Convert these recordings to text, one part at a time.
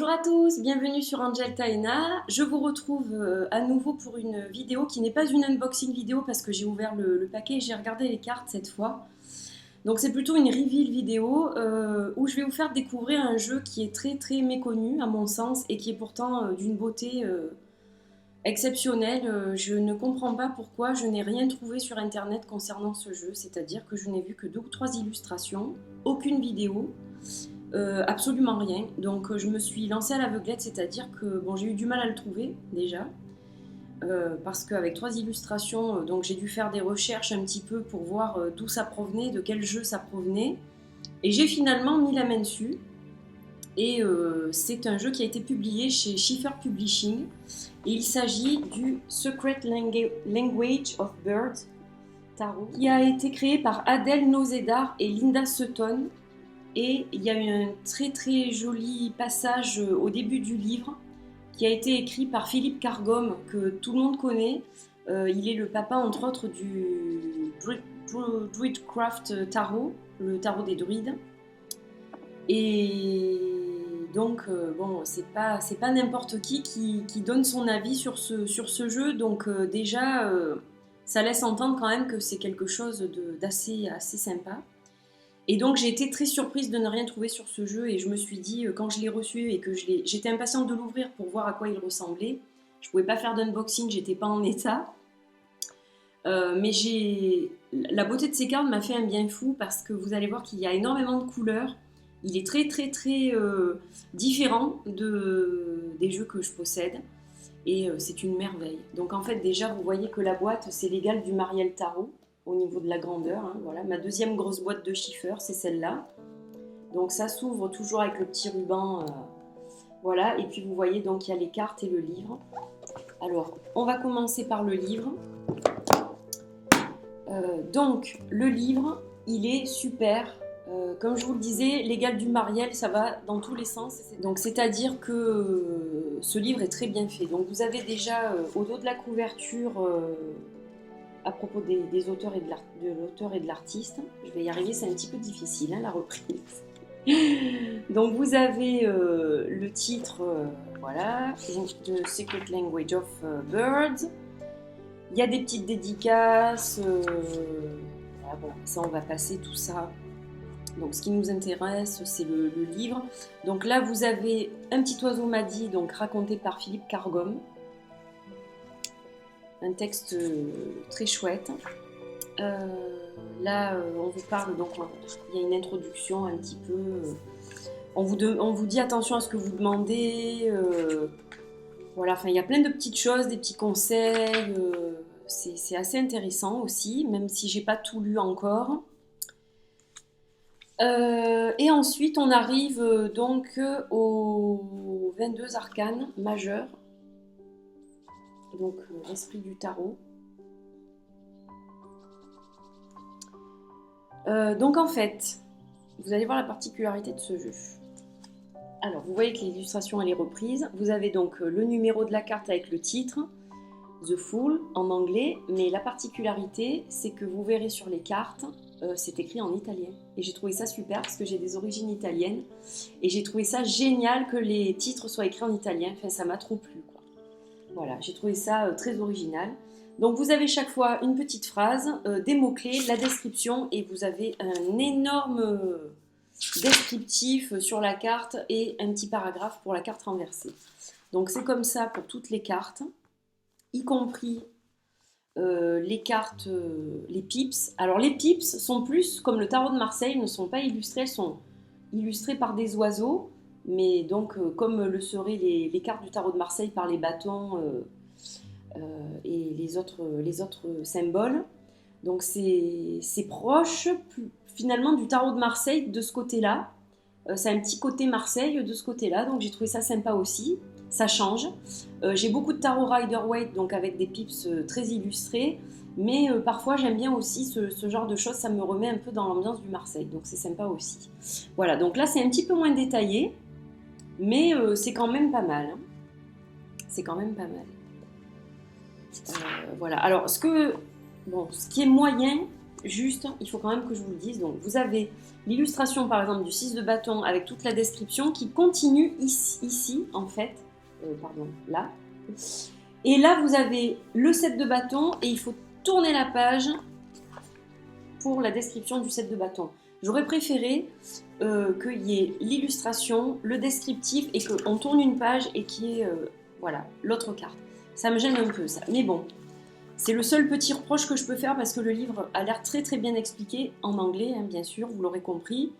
Bonjour à tous, bienvenue sur Angel Taena. Je vous retrouve à nouveau pour une vidéo qui n'est pas une unboxing vidéo parce que j'ai ouvert le paquet et j'ai regardé les cartes cette fois. Donc c'est plutôt une reveal vidéo où je vais vous faire découvrir un jeu qui est très méconnu à mon sens et qui est pourtant d'une beauté exceptionnelle. Je ne comprends pas pourquoi je n'ai rien trouvé sur internet concernant ce jeu, c'est-à-dire que je n'ai vu que 2 ou 3 illustrations, aucune vidéo. Absolument rien. Donc je me suis lancée à l'aveuglette, c'est-à-dire que bon, j'ai eu du mal à le trouver déjà. Parce qu'avec 3 illustrations, donc j'ai dû faire des recherches un petit peu pour voir d'où ça provenait, de quel jeu ça provenait. Et j'ai finalement mis la main dessus. Et c'est un jeu qui a été publié chez Schiffer Publishing. Et il s'agit du Secret Language of Birds Tarot, qui a été créé par Adèle Nozedar et Linda Sutton. Et il y a un très joli passage au début du livre qui a été écrit par Philippe Cargom, que tout le monde connaît. Il est le papa, entre autres, du Druidcraft Tarot, le tarot des druides. Et donc, bon, c'est pas n'importe qui donne son avis sur ce jeu. Donc, déjà, ça laisse entendre quand même que c'est quelque chose d'assez sympa. Et donc j'ai été très surprise de ne rien trouver sur ce jeu et je me suis dit, quand je l'ai reçu et que j'étais impatiente de l'ouvrir pour voir à quoi il ressemblait, je ne pouvais pas faire d'unboxing, j'étais pas en état. Mais la beauté de ces cartes m'a fait un bien fou parce que vous allez voir qu'il y a énormément de couleurs. Il est très différent des jeux que je possède et c'est une merveille. Donc en fait déjà vous voyez que la boîte c'est l'égal du Marielle Tarot au niveau de la grandeur, hein, voilà. Ma deuxième grosse boîte de Schiffer, c'est celle-là. Donc ça s'ouvre toujours avec le petit ruban, voilà. Et puis vous voyez donc il y a les cartes et le livre. Alors, on va commencer par le livre. Donc, le livre, il est super. Comme je vous le disais, l'égal du Marielle, ça va dans tous les sens. Donc, c'est-à-dire que ce livre est très bien fait. Donc, vous avez déjà au dos de la couverture... à propos des auteurs et de l'auteur et de l'artiste. Je vais y arriver, c'est un petit peu difficile, hein, la reprise. Donc vous avez le titre, voilà, The Secret Language of Birds. Il y a des petites dédicaces. Voilà, bon, ça on va passer tout ça. Donc ce qui nous intéresse, c'est le livre. Donc là vous avez Un petit oiseau m'a dit, donc raconté par Philippe Cargom. Un texte très chouette. Là, on vous parle, donc il y a une introduction un petit peu. On vous dit attention à ce que vous demandez. Voilà, enfin, il y a plein de petites choses, des petits conseils. C'est assez intéressant aussi, même si j'ai pas tout lu encore. Et ensuite, on arrive donc aux 22 arcanes majeurs. Donc l'esprit du tarot. Donc en fait, vous allez voir la particularité de ce jeu. Alors vous voyez que l'illustration elle est reprise. Vous avez donc le numéro de la carte avec le titre, The Fool en anglais, mais la particularité c'est que vous verrez sur les cartes, c'est écrit en italien. Et j'ai trouvé ça super parce que j'ai des origines italiennes et j'ai trouvé ça génial que les titres soient écrits en italien. Enfin ça m'a trop plu quoi. Voilà, j'ai trouvé ça très original. Donc vous avez chaque fois une petite phrase, des mots-clés, la description et vous avez un énorme descriptif sur la carte et un petit paragraphe pour la carte renversée. Donc c'est comme ça pour toutes les cartes, y compris les cartes, les pips. Alors les pips sont plus, comme le tarot de Marseille, ne sont pas illustrées, elles sont illustrées par des oiseaux. Mais donc, comme le seraient les cartes du tarot de Marseille par les bâtons et les autres symboles. Donc, c'est proche finalement du tarot de Marseille de ce côté-là. C'est un petit côté Marseille de ce côté-là. Donc, j'ai trouvé ça sympa aussi. Ça change. J'ai beaucoup de tarot Rider-Waite, donc avec des pips très illustrés. Mais parfois, j'aime bien aussi ce genre de choses. Ça me remet un peu dans l'ambiance du Marseille. Donc, c'est sympa aussi. Voilà, donc là, c'est un petit peu moins détaillé. Mais c'est quand même pas mal. Hein. C'est quand même pas mal. Voilà. Alors, ce qui est moyen, juste, il faut quand même que je vous le dise. Donc, vous avez l'illustration, par exemple, du 6 de bâton avec toute la description qui continue ici en fait. Pardon, là. Et là, vous avez le 7 de bâton et il faut tourner la page pour la description du 7 de bâton. J'aurais préféré qu'il y ait l'illustration, le descriptif et qu'on tourne une page et qu'il y ait voilà, l'autre carte. Ça me gêne un peu ça, mais bon. C'est le seul petit reproche que je peux faire parce que le livre a l'air très très bien expliqué en anglais, hein, bien sûr, vous l'aurez compris.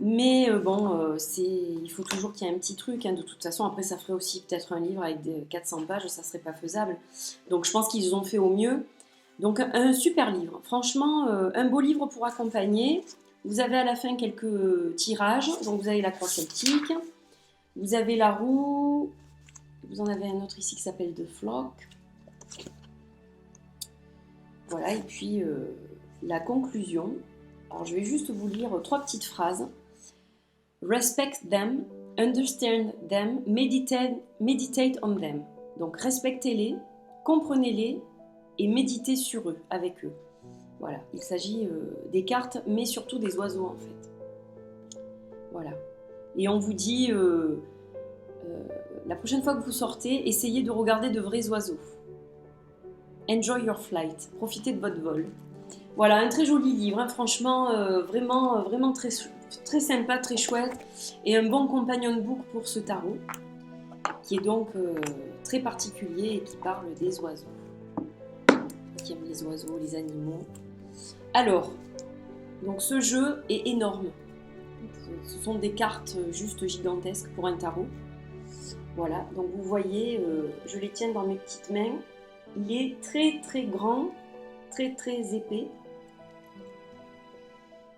Mais bon, il faut toujours qu'il y ait un petit truc. Hein. De toute façon, après, ça ferait aussi peut-être un livre avec des 400 pages, ça serait pas faisable. Donc je pense qu'ils ont fait au mieux. Donc un super livre. Franchement, un beau livre pour accompagner. Vous avez à la fin quelques tirages. Donc vous avez la croix celtique. Vous avez la roue. Vous en avez un autre ici qui s'appelle The Flock. Voilà, et puis la conclusion. Alors je vais juste vous lire 3 petites phrases. Respect them, understand them, meditate on them. Donc respectez-les, comprenez-les et méditez sur eux, avec eux. Voilà, il s'agit des cartes, mais surtout des oiseaux en fait. Voilà. Et on vous dit, la prochaine fois que vous sortez, essayez de regarder de vrais oiseaux. Enjoy your flight, profitez de votre vol. Voilà, un très joli livre, hein, franchement, vraiment très, très sympa, très chouette. Et un bon companion book pour ce tarot, qui est donc très particulier et qui parle des oiseaux. Qui aime les oiseaux, les animaux. Alors, donc ce jeu est énorme. Ce sont des cartes juste gigantesques pour un tarot. Voilà, donc vous voyez, je les tiens dans mes petites mains. Il est très très grand, très très épais.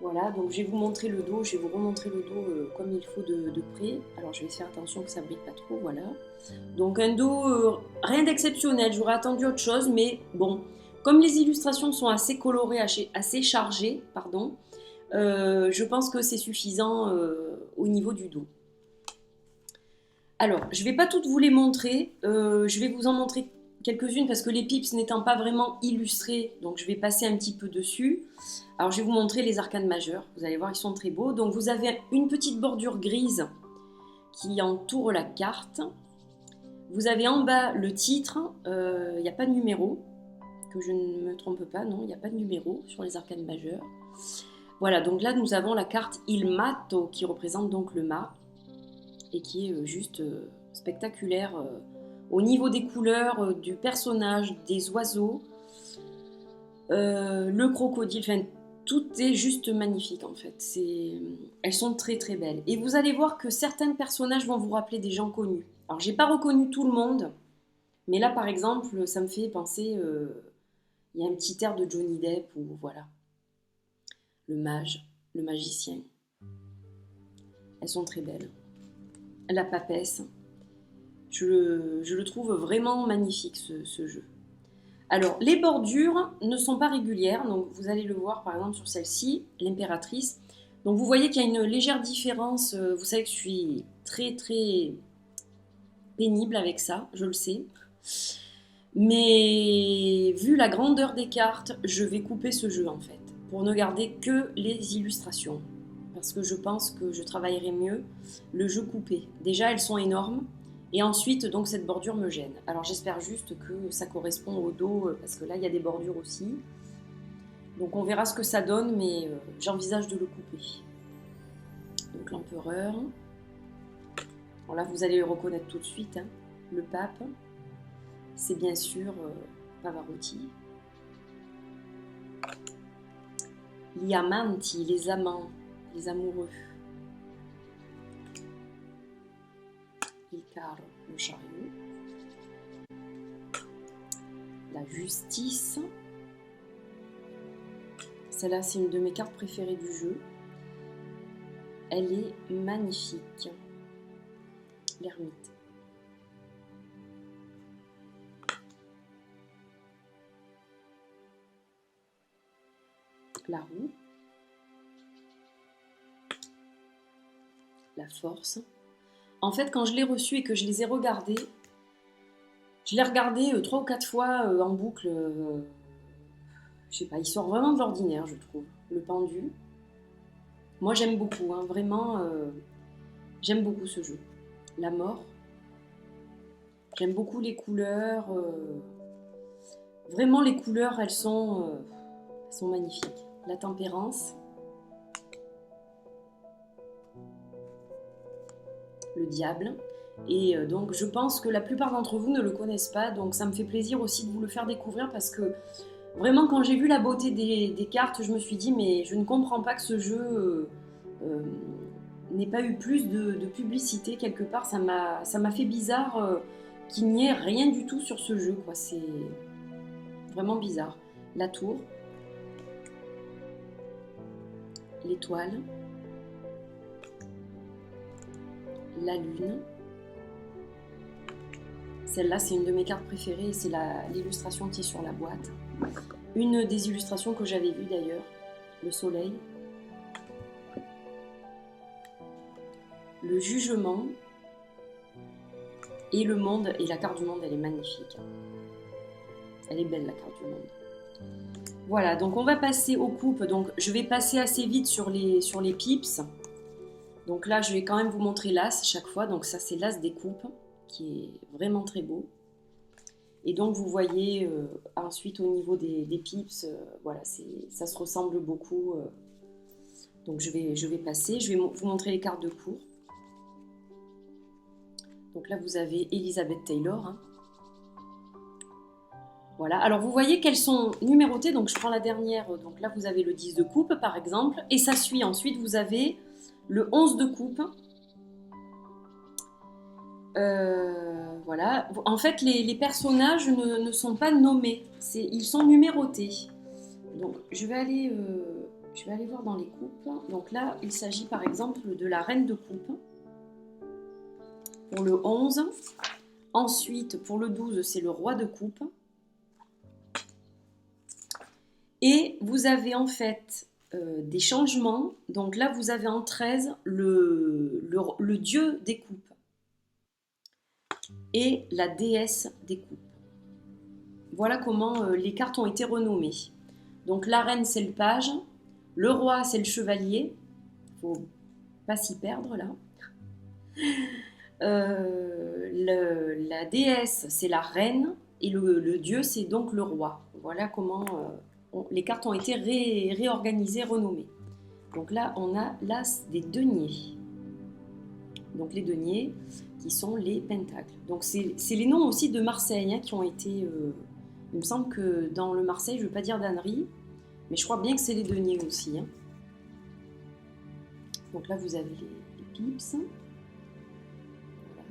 Voilà, donc je vais vous montrer le dos, je vais vous remontrer le dos comme il faut de près. Alors je vais faire attention que ça ne brille pas trop, voilà. Donc un dos, rien d'exceptionnel, j'aurais attendu autre chose, mais bon, comme les illustrations sont assez colorées, assez chargées, pardon, je pense que c'est suffisant au niveau du dos. Alors, je ne vais pas toutes vous les montrer, je vais vous en montrer quelques-unes parce que les pips n'étant pas vraiment illustrés, donc je vais passer un petit peu dessus. Alors, je vais vous montrer les arcanes majeures, vous allez voir, ils sont très beaux. Donc, vous avez une petite bordure grise qui entoure la carte. Vous avez en bas le titre, il n'y a pas de numéro, que je ne me trompe pas, non, il n'y a pas de numéro sur les arcanes majeures. Voilà, donc là, nous avons la carte Il Mato qui représente donc le mât et qui est juste spectaculaire au niveau des couleurs, du personnage, des oiseaux, le crocodile, enfin tout est juste magnifique en fait. Elles sont très très belles. Et vous allez voir que certains personnages vont vous rappeler des gens connus. Alors j'ai pas reconnu tout le monde, mais là par exemple ça me fait penser, il y a un petit air de Johnny Depp ou voilà, le mage, le magicien. Elles sont très belles. La papesse. Je le trouve vraiment magnifique ce jeu. Alors, les bordures ne sont pas régulières, donc vous allez le voir par exemple sur celle-ci, l'impératrice. Donc vous voyez qu'il y a une légère différence, vous savez que je suis très très pénible avec ça, je le sais. Mais vu la grandeur des cartes, je vais couper ce jeu en fait, pour ne garder que les illustrations. Parce que je pense que je travaillerai mieux le jeu coupé. Déjà, elles sont énormes. Et ensuite, donc, cette bordure me gêne. Alors, j'espère juste que ça correspond au dos, parce que là, il y a des bordures aussi. Donc, on verra ce que ça donne, mais j'envisage de le couper. Donc, l'empereur. Bon, là, vous allez le reconnaître tout de suite. Hein. Le pape. C'est bien sûr Pavarotti. Gli amanti, les amants, les amoureux. Il carre le chariot. La justice. Celle-là, c'est une de mes cartes préférées du jeu. Elle est magnifique. L'ermite. La roue. La force. En fait, quand je l'ai reçu et que je les ai regardés, je l'ai regardé 3 ou 4 fois en boucle. je sais pas, il sort vraiment de l'ordinaire, je trouve. Le pendu. Moi, j'aime beaucoup, hein, vraiment, j'aime beaucoup ce jeu. La mort. J'aime beaucoup les couleurs. Vraiment, les couleurs, elles sont magnifiques. La tempérance. Le diable. Et donc, je pense que la plupart d'entre vous ne le connaissent pas. Donc, ça me fait plaisir aussi de vous le faire découvrir parce que vraiment, quand j'ai vu la beauté des cartes, je me suis dit, mais je ne comprends pas que ce jeu n'ait pas eu plus de publicité quelque part. Ça m'a fait bizarre qu'il n'y ait rien du tout sur ce jeu, quoi. C'est vraiment bizarre. La tour, l'étoile, la lune. Celle-là, c'est une de mes cartes préférées et c'est l'illustration qui est sur la boîte. Une des illustrations que j'avais vues d'ailleurs, le soleil. Le jugement et le monde. Et la carte du monde, elle est magnifique. Elle est belle, la carte du monde. Voilà, donc on va passer aux coupes. Donc je vais passer assez vite sur les pips. Donc là, je vais quand même vous montrer l'as chaque fois. Donc ça, c'est l'as des coupes, qui est vraiment très beau. Et donc vous voyez ensuite au niveau des pips, voilà, ça se ressemble beaucoup. Donc je vais passer, je vais vous montrer les cartes de cour. Donc là vous avez Elizabeth Taylor. Hein. Voilà, alors vous voyez qu'elles sont numérotées, donc je prends la dernière, donc là vous avez le 10 de coupe par exemple, et ça suit ensuite, vous avez le 11 de coupe. Voilà, en fait les personnages ne sont pas nommés, ils sont numérotés. Donc je vais aller voir dans les coupes. Donc là il s'agit par exemple de la reine de coupe pour le 11. Ensuite pour le 12 c'est le roi de coupe. Et vous avez en fait des changements. Donc là vous avez en 13 le dieu des coupes et la déesse des coupes. Voilà comment les cartes ont été renommées. Donc la reine c'est le page, le roi c'est le chevalier, faut pas s'y perdre là. La déesse c'est la reine et le dieu c'est donc le roi. Voilà comment les cartes ont été réorganisées, renommées. Donc là on a l'as des deniers. Donc les deniers qui sont les pentacles. Donc c'est les noms aussi de Marseille hein, qui ont été... il me semble que dans le Marseille, je ne veux pas dire d'ânerie, mais je crois bien que c'est les deniers aussi. Hein. Donc là, vous avez les pips. Voilà.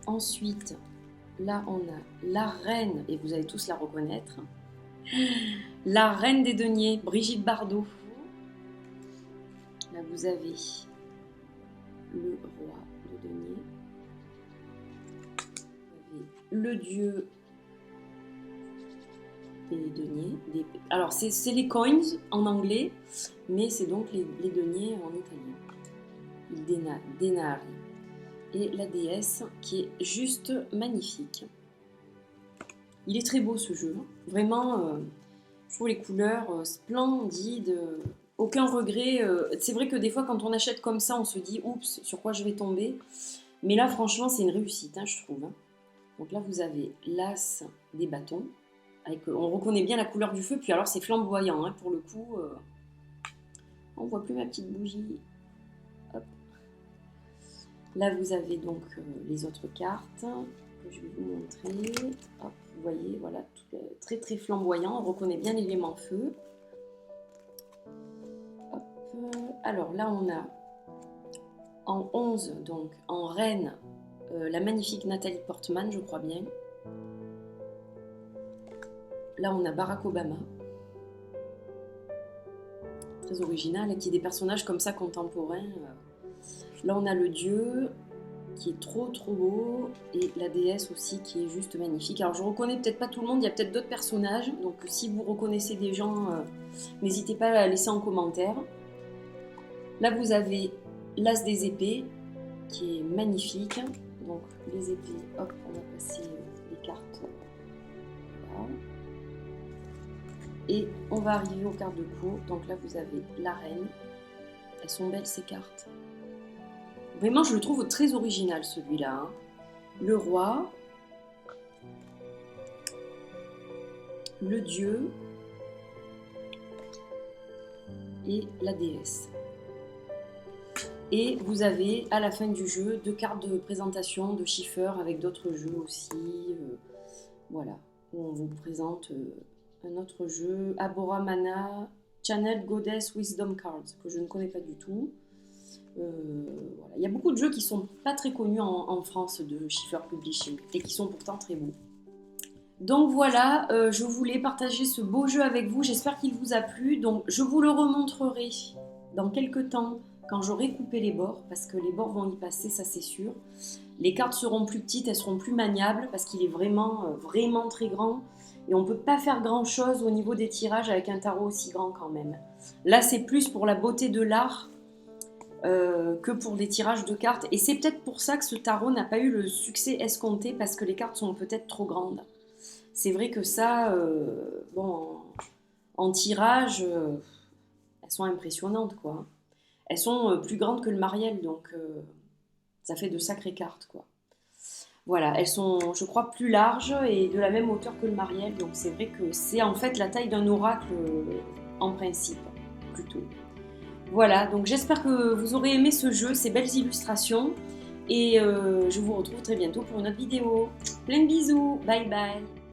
Ensuite, là, on a la reine, et vous allez tous la reconnaître. La reine des deniers, Brigitte Bardot. Là, vous avez le roi de deniers. Le dieu des deniers. Alors, c'est les coins en anglais, mais c'est donc les deniers en italien. Il denari. Et la déesse qui est juste magnifique. Il est très beau ce jeu. Vraiment, je trouve les couleurs splendides. Aucun regret. C'est vrai que des fois, quand on achète comme ça, on se dit « Oups, sur quoi je vais tomber ?» Mais là, franchement, c'est une réussite, hein, je trouve. Hein. Donc là, vous avez l'as des bâtons. On reconnaît bien la couleur du feu. Puis alors, c'est flamboyant. Hein, pour le coup, on ne voit plus ma petite bougie. Hop. Là, vous avez donc les autres cartes que je vais vous montrer. Hop, vous voyez, voilà, tout, très très flamboyant. On reconnaît bien l'élément feu. Hop. Alors là, on a en 11, donc en reine, la magnifique Nathalie Portman, je crois bien. Là, on a Barack Obama. Très original, qui est des personnages comme ça contemporains. Là, on a le dieu qui est trop trop beau et la déesse aussi qui est juste magnifique. Alors, je reconnais peut-être pas tout le monde, il y a peut-être d'autres personnages. Donc, si vous reconnaissez des gens, n'hésitez pas à la laisser en commentaire. Là, vous avez l'as des épées qui est magnifique. Donc, les épées, hop, on va passer les cartes. Et on va arriver aux cartes de cour. Donc là, vous avez la reine. Elles sont belles ces cartes. Vraiment, je le trouve très original celui-là. Hein. Le roi. Le dieu. Et la déesse. Et vous avez à la fin du jeu 2 cartes de présentation de chiffres avec d'autres jeux aussi. Voilà, où on vous présente un autre jeu, Abora Mana Channel Goddess Wisdom Cards, que je ne connais pas du tout. Voilà. Il y a beaucoup de jeux qui sont pas très connus en France de Schiffer Publishing et qui sont pourtant très beaux. Donc voilà, je voulais partager ce beau jeu avec vous, j'espère qu'il vous a plu. Donc je vous le remontrerai dans quelques temps quand j'aurai coupé les bords, parce que les bords vont y passer, ça c'est sûr. Les cartes seront plus petites, elles seront plus maniables, parce qu'il est vraiment, vraiment très grand. Et on ne peut pas faire grand chose au niveau des tirages avec un tarot aussi grand quand même. Là c'est plus pour la beauté de l'art que pour des tirages de cartes. Et c'est peut-être pour ça que ce tarot n'a pas eu le succès escompté, parce que les cartes sont peut-être trop grandes. C'est vrai que ça, bon, en tirage, elles sont impressionnantes, quoi. Elles sont plus grandes que le Marielle, donc ça fait de sacrées cartes, quoi. Voilà, elles sont, je crois, plus larges et de la même hauteur que le Marielle, donc c'est vrai que c'est en fait la taille d'un oracle en principe, plutôt. Voilà, donc j'espère que vous aurez aimé ce jeu, ces belles illustrations, et je vous retrouve très bientôt pour une autre vidéo. Plein de bisous, bye bye.